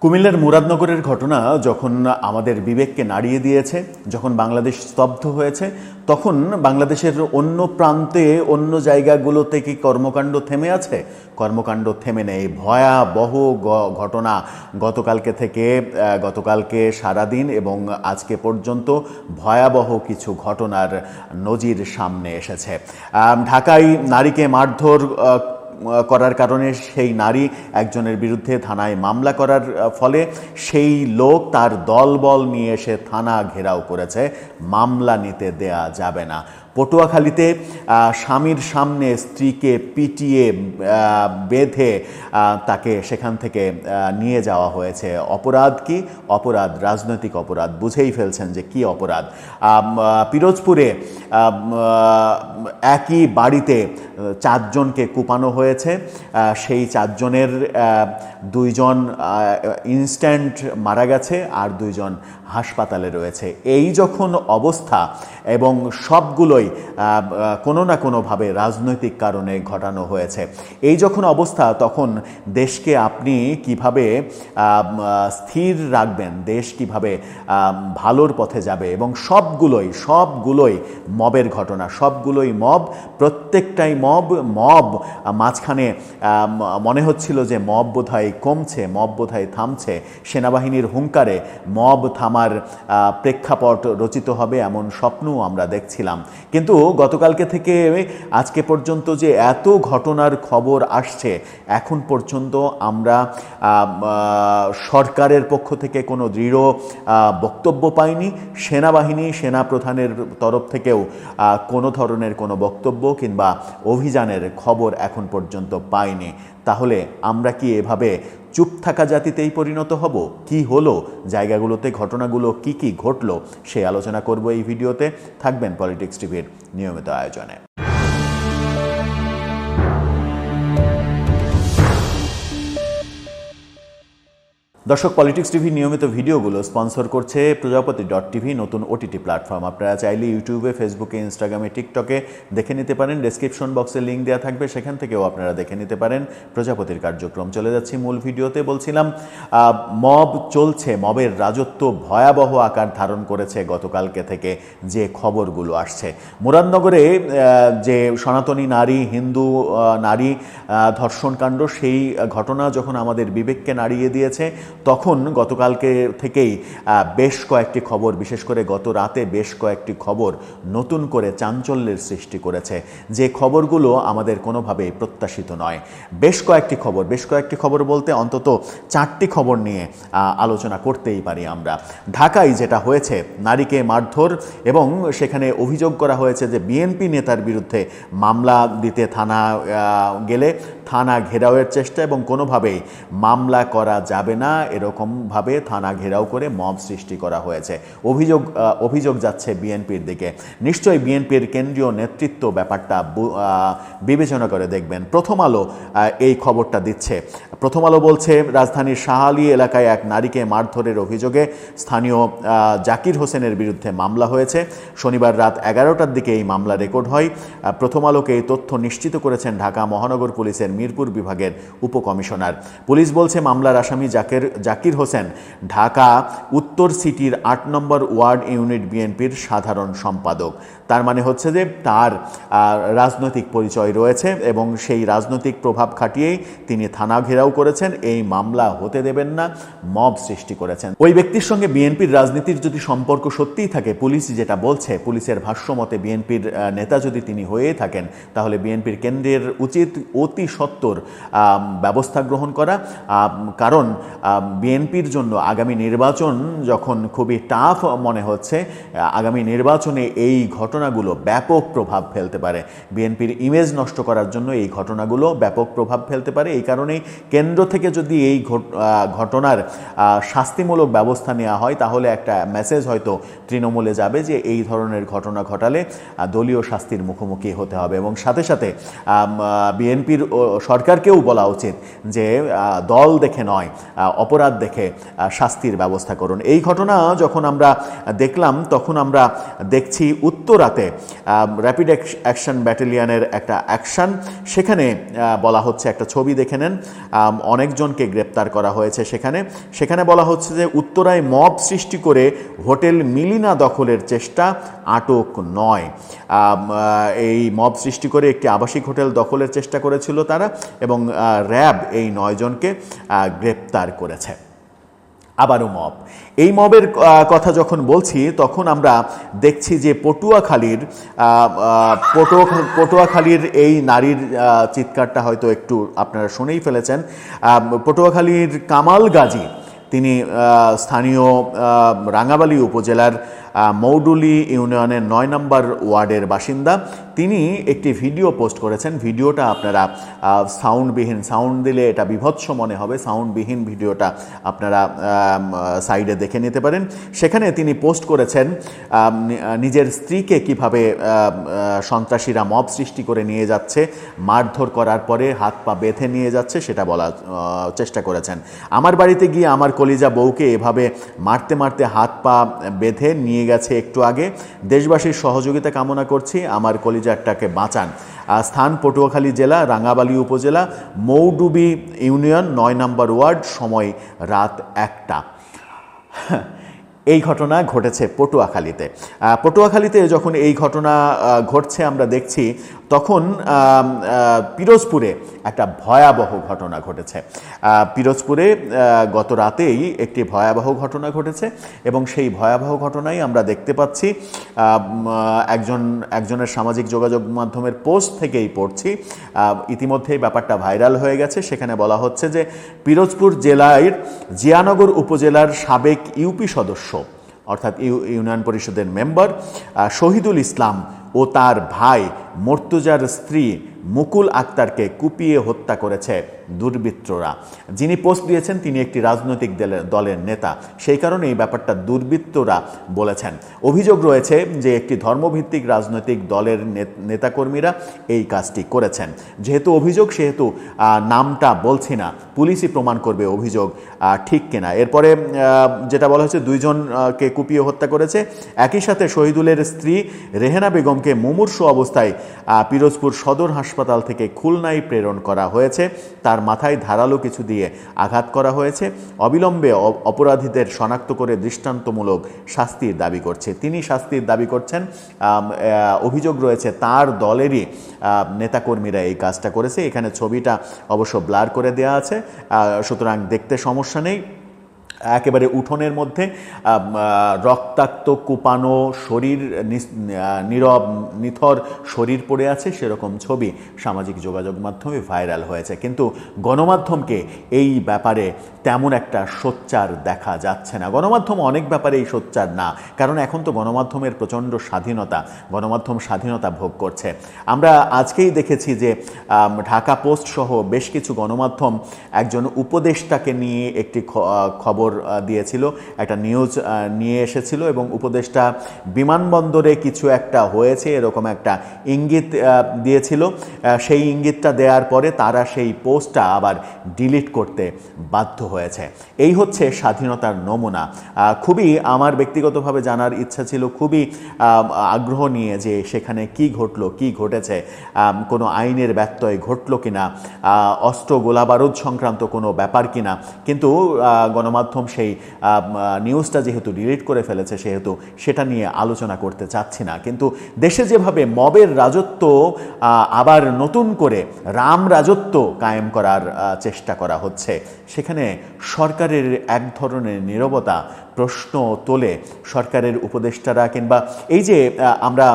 কুমিল্লার মুরাদনগরের ঘটনা যখন আমাদের বিবেককে নাড়িয়ে দিয়েছে, যখন বাংলাদেশ স্তব্ধ হয়েছে, তখন বাংলাদেশের অন্য প্রান্তে অন্য জায়গাগুলোতে কি কর্মকাণ্ড থেমে আছে? কর্মকাণ্ড থেমে নেই। ভয়াবহ ঘটনা গতকালকে সারাদিন এবং আজকে পর্যন্ত ভয়াবহ কিছু ঘটনার নজির সামনে এসেছে। ঢাকায় নারীকে মারধর করার কারণে সেই নারী একজনের বিরুদ্ধে থানায় মামলা করার ফলে সেই লোক তার দলবল নিয়ে এসে থানা ঘেরাও করেছে, মামলা নিতে দেয়া যাবে না। পটুয়াখালীতে স্বামীর সামনে স্ত্রীকে পিটিয়ে বেঁধে তাকে সেখান থেকে নিয়ে যাওয়া হয়েছে। অপরাধ কি? অপরাধ রাজনৈতিক অপরাধ। বুঝেই ফেলছেন যে কি অপরাধ। পিরোজপুরে একই বাড়িতে 4 জনকে কুপানো হয়েছে। সেই 4 জনের 2 জন ইনস্ট্যান্ট মারা গেছে আর 2 জন হাসপাতালে রয়েছে। এই যখন অবস্থা এবং সবগুলোই কোনো না কোনোভাবে রাজনৈতিক কারণে ঘটানো হয়েছে, এই যখন অবস্থা, তখন দেশকে আপনি কিভাবে স্থির রাখবেন, দেশ কিভাবে ভালোর পথে যাবে? এবং সবগুলোই মবের ঘটনা, সবগুলোই মব, প্রত্যেকটাই মব। মাঝখানে মনে হচ্ছিল যে মব বোধহয় কমছে, মব বোধহয় থামছে। সেনাবাহিনীর হুঙ্কারে মব থামার প্রেক্ষাপট রচিত হবে এমন স্বপ্নও আমরা দেখছিলাম। কিন্তু গতকালকে থেকে আজকে পর্যন্ত যে এত ঘটনার খবর আসছে, এখন পর্যন্ত আমরা সরকারের পক্ষ থেকে কোনো দৃঢ় বক্তব্য পাইনি। সেনাপ্রধানের তরফ থেকেও কোনো ধরনের কোনো বক্তব্য কিংবা অভিযানের খবর এখন পর্যন্ত পাইনি। তাহলে আমরা কি এভাবে চুপ থাকা জাতিতেই পরিণত হব? কি হলো জায়গাগুলোতে, ঘটনাগুলো কি ঘটলো, সেই আলোচনা করব এই ভিডিওতে। থাকবেন পলিটিক্স টিভির নিয়মিত আয়োজনে। দর্শক, পলিটিক্স টিভি নিয়মিত ভিডিওগুলো স্পন্সর করছে প্রজাপতি.টিভি, নতুন ওটিটি প্ল্যাটফর্ম। আপনারা চাইলে ইউটিউবে, ফেসবুকে, ইনস্টাগ্রামে, টিকটকে দেখে নিতে পারেন। ডেসক্রিপশন বক্সে লিঙ্ক দেওয়া থাকবে, সেখান থেকেও আপনারা দেখে নিতে পারেন প্রজাপতির কার্যক্রম। চলে যাচ্ছি মূল ভিডিওতে। বলছিলাম মব চলছে, মবের রাজত্ব ভয়াবহ আকার ধারণ করেছে গতকালকে থেকে যে খবরগুলো আসছে। মুরাদনগরে যে সনাতনী নারী, হিন্দু নারী ধর্ষণকাণ্ড, সেই ঘটনা যখন আমাদের বিবেককে নাড়িয়ে দিয়েছে, তখন গতকালকে থেকেই বেশ কয়েকটি খবর, বিশেষ করে গত রাতে বেশ কয়েকটি খবর নতুন করে চাঞ্চল্যের সৃষ্টি করেছে, যে খবরগুলো আমাদের কোনোভাবেই প্রত্যাশিত নয়। বেশ কয়েকটি খবর বলতে অন্তত 4টি খবর নিয়ে আলোচনা করতেই পারি আমরা। ঢাকায় যেটা হয়েছে, নারীকে মারধর, এবং সেখানে অভিযোগ করা হয়েছে যে বিএনপি নেতার বিরুদ্ধে মামলা দিতে থানা গেলে থানা ঘেরাওয়ের চেষ্টা, এবং কোনোভাবেই মামলা করা যাবে না এরকমভাবে থানা ঘেরাও করে মব সৃষ্টি করা হয়েছে। অভিযোগ যাচ্ছে বিএনপির দিকে। নিশ্চয়ই বিএনপির কেন্দ্রীয় নেতৃত্ব ব্যাপারটা বিবেচনা করে দেখবেন। প্রথম আলো এই খবরটা দিচ্ছে। প্রথম আলো বলছে, রাজধানীর শাহালী এলাকায় এক নারীকে মারধরের অভিযোগে স্থানীয় জাকির হোসেনের বিরুদ্ধে মামলা হয়েছে। শনিবার রাত 11টার দিকে এই মামলা রেকর্ড হয়। প্রথম আলোকে এই তথ্য নিশ্চিত করেছেন ঢাকা মহানগর পুলিশের মিরপুর বিভাগের উপকমিশনার। পুলিশ বলছে, মামলার আসামি জাকির হোসেন ঢাকা উত্তর সিটির 8 নম্বর ওয়ার্ড ইউনিট বিএনপির সাধারণ সম্পাদক। তার মানে হচ্ছে যে তার রাজনৈতিক পরিচয় রয়েছে, এবং সেই রাজনৈতিক প্রভাব খাটিয়েই তিনি থানা ঘেরাও করেছেন, এই মামলা হতে দেবেন না, মব সৃষ্টি করেছেন। ওই ব্যক্তির সঙ্গে বিএনপির রাজনীতির যদি সম্পর্ক সত্যিই থাকে, পুলিশ যেটা বলছে, পুলিশের ভাষ্যমতে বিএনপির নেতা যদি তিনি হয়ে থাকেন, তাহলে বিএনপির কেন্দ্রের উচিত অতি সত্বর ব্যবস্থা গ্রহণ করা। কারণ বিএনপির জন্য আগামী নির্বাচন যখন খুবই টাফ মনে হচ্ছে, আগামী নির্বাচনে এই ঘটনাগুলো ব্যাপক প্রভাব ফেলতে পারে। বিএনপির ইমেজ নষ্ট করার জন্য এই ঘটনাগুলো ব্যাপক প্রভাব ফেলতে পারে। এই কারণেই কেন্দ্র থেকে যদি এই ঘটনার শাস্তিমূলক ব্যবস্থা নেওয়া হয়, তাহলে একটা মেসেজ হয়তো তৃণমূলে যাবে যে এই ধরনের ঘটনা ঘটালে দলীয় শাস্তির মুখোমুখি হতে হবে। এবং সাথে সাথে বিএনপির সরকারকেও বলা উচিত যে দল দেখে নয়, অপরাধ দেখে শাস্তির ব্যবস্থা করুন। এই ঘটনা যখন আমরা দেখলাম তখন আমরা দেখছি উত্তরাতে র্যাপিড অ্যাকশন ব্যাটালিয়নের একটা অ্যাকশন, সেখানে বলা হচ্ছে, একটা ছবি দেখে নেন, অনেকজনকে গ্রেপ্তার করা হয়েছে। সেখানে বলা হচ্ছে যে উত্তরায় মব সৃষ্টি করে হোটেল মিলিনা দখলের চেষ্টা, আটক নয়। এই মব সৃষ্টি করে একটি আবাসিক হোটেল দখলের চেষ্টা করেছিল তারা, এবং র্যাব এই 9 জনকে গ্রেপ্তার করেছে। আবারও মব। এই মবের কথা যখন বলছি তখন আমরা দেখছি যে পটুয়াখালীর এই নারীর চিৎকারটা হয়তো একটু আপনারা শুনেই ফেলেছেন। পটুয়াখালীর কামাল গাজী, তিনি স্থানীয় রাঙাবালী উপজেলার মৌডুলি ইউনিয়নের 9 নম্বর ওয়ার্ডের বাসিন্দা। তিনি একটি ভিডিও পোস্ট করেছেন। ভিডিওটা আপনারা সাউন্ডবিহীন, সাউন্ড দিলে এটা বিভৎস মনে হবে, সাউন্ডবিহীন ভিডিওটা আপনারা সাইডে দেখে নিতে পারেন। সেখানে তিনি পোস্ট করেছেন নিজের স্ত্রীকে কিভাবে সন্ত্রাসীরা মব সৃষ্টি করে নিয়ে যাচ্ছে, মারধর করার পরে হাত পা বেঁধে নিয়ে যাচ্ছে, সেটা বলার চেষ্টা করেছেন। আমার বাড়িতে গিয়ে আমার কলিজা বউকে এভাবে মারতে মারতে হাত পা বেঁধে নিয়ে গেছে একটু আগে। দেশবাসীর সহযোগিতা কামনা করছি, আমার কলিজাটাকে বাঁচান। স্থান পটুয়াখালী জেলা, রাঙাবালী উপজেলা, মৌডুবি ইউনিয়ন, 9 নম্বর ওয়ার্ড, সময় রাত 1টা। এই ঘটনা ঘটেছে পটুয়াখালীতে। পটুয়াখালীতে যখন এই ঘটনা ঘটছে আমরা দেখছি, তখন পিরোজপুরে একটা ভয়াবহ ঘটনা ঘটেছে। পিরোজপুরে গত রাতেই একটি ভয়াবহ ঘটনা ঘটেছে, এবং সেই ভয়াবহ ঘটনাই আমরা দেখতে পাচ্ছি। একজনের সামাজিক যোগাযোগ মাধ্যমের পোস্ট থেকেই পড়ছি, ইতিমধ্যেই ব্যাপারটা ভাইরাল হয়ে গেছে। সেখানে বলা হচ্ছে যে পিরোজপুর জেলার জিয়ানগর উপজেলার সাবেক ইউপি সদস্য, অর্থাৎ ইউনিয়ন পরিষদের মেম্বার শহীদুল ইসলাম ও তার ভাই মর্তুজার স্ত্রী মুকুল আক্তারকে কুপিয়ে হত্যা করেছে দুর্বৃত্তরা। যিনি পোস্ট দিয়েছেন তিনি একটি রাজনৈতিক দলের নেতা, সেই কারণে এই ব্যাপারটা দুর্বৃত্তরা বলেছেন। অভিযোগ রয়েছে যে একটি ধর্মভিত্তিক রাজনৈতিক দলের নেতাকর্মীরা এই কাজটি করেছেন। যেহেতু অভিযোগ, সেহেতু নামটা বলছি না, পুলিশই প্রমাণ করবে অভিযোগ ঠিক কিনা। এরপরে যেটা বলা হচ্ছে 2 জনকে কুপিয়ে হত্যা করেছে। একই সাথে শহীদুলের স্ত্রী রেহেনা বেগমকে মুমূর্ষু অবস্থায় পিরোজপুর সদর হাসপাতাল থেকে খুলনায় প্রেরণ করা হয়েছে। তার মাথায় ধারালো কিছু দিয়ে আঘাত করা হয়েছে। অবিলম্বে অপরাধীদের শনাক্ত করে দৃষ্টান্তমূলক শাস্তির দাবি করছে। তিনি শাস্তির দাবি করছেন। অভিযোগ রয়েছে তার দলেরই নেতাকর্মীরা এই কাজটা করেছে। এখানে ছবিটা অবশ্য ব্লার করে দেওয়া আছে, সুতরাং দেখতে সমস্যা নেই। একেবারে উঠোনের মধ্যে রক্তাক্ত কুপানো শরীর, নীরব নিথর শরীর পড়ে আছে, সেরকম ছবি সামাজিক যোগাযোগ মাধ্যমে ভাইরাল হয়েছে। কিন্তু গণমাধ্যমকে এই ব্যাপারে তেমন একটা সোচ্চার দেখা যাচ্ছে না। গণমাধ্যম অনেক ব্যাপারেই সোচ্চার না, কারণ এখন তো গণমাধ্যমের প্রচণ্ড স্বাধীনতা, গণমাধ্যম স্বাধীনতা ভোগ করছে। আমরা আজকেই দেখেছি যে ঢাকা পোস্ট সহ বেশ কিছু গণমাধ্যম একজন উপদেষ্টাকে নিয়ে একটি খবর দিয়েছিল, একটা নিউজ নিয়ে এসেছিল, এবং উপদেষ্টা বিমানবন্দরে কিছু একটা হয়েছে এরকম একটা ইঙ্গিত দিয়েছিল। সেই ইঙ্গিতটা দেওয়ার পরে তারা সেই পোস্টটা আবার ডিলিট করতে বাধ্য হয়েছে। এই হচ্ছে স্বাধীনতার নমুনা। খুবই আমার ব্যক্তিগতভাবে জানার ইচ্ছা ছিল, খুবই আগ্রহ নিয়ে, যে সেখানে কি ঘটলো, কি ঘটেছে, কোনো আইনের ব্যত্যয় ঘটলো কিনা, অস্ত্র গোলাবারুদ সংক্রান্ত কোনো ব্যাপার কিনা। কিন্তু গণমাধ্যম সেই নিউজটা যেহেতু ডিলিট করে ফেলেছে, সেহেতু সেটা নিয়ে আলোচনা করতে চাচ্ছি না। কিন্তু দেশে যেভাবে মবের রাজত্ব আবার নতুন করে রাম রাজত্ব কায়েম করার চেষ্টা করা হচ্ছে, সেখানে সরকারের এক ধরনের নীরবতা প্রশ্ন তোলে। সরকারের উপদেষ্টারা কিংবা এই যে আমরা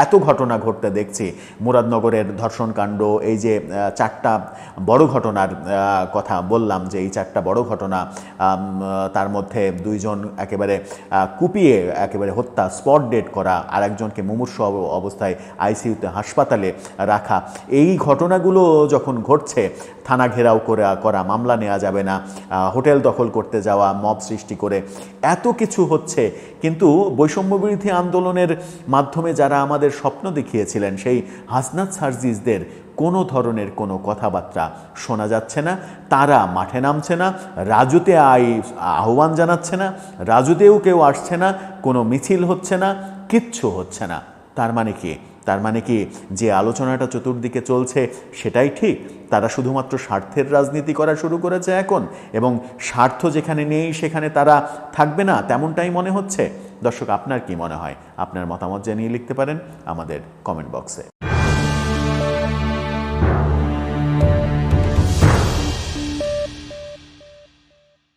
এত ঘটনা ঘটতে দেখছি, মুরাদনগরের ধর্ষণকাণ্ড, এই যে 4টা বড় ঘটনার কথা বললাম, যে এই 4টা বড় ঘটনা, তার মধ্যে 2 জন একেবারে কুপিয়ে একেবারে হত্যা, স্পট ডেড করা, আর একজনকে মুমূর্ষু অবস্থায় আইসিইউতে হাসপাতালে রাখা, এই ঘটনাগুলো যখন ঘটছে, থানা ঘেরাও করা, মামলা নেওয়া যাবে না, হোটেল দখল করতে যাওয়া, মব সৃষ্টি করে এত কিছু হচ্ছে। কিন্তু বৈষম্যবিরোধী আন্দোলনের মাধ্যমে যারা আমাদের স্বপ্ন দেখিয়েছিলেন, সেই হাসনাত সার্জিসদের কোনো ধরনের কোনো কথাবার্তা শোনা যাচ্ছে না। তারা মাঠে নামছে না, রাজুতে আহ্বান জানাচ্ছে না, রাজুতেও কেউ আসছে না, কোনো মিছিল হচ্ছে না, কিচ্ছু হচ্ছে না। তার মানে কি? তার মানে কি যে আলোচনাটা চতুর্দিকে চলছে সেটাই ঠিক? তারা শুধুমাত্র স্বার্থের রাজনীতি করা শুরু করেছে এখন, এবং স্বার্থ যেখানে নেই সেখানে তারা থাকবে না, তেমনটাই মনে হচ্ছে? দর্শক, আপনার কি মনে হয়? আপনার মতামত জানিয়ে লিখতে পারেন আমাদের কমেন্ট বক্সে।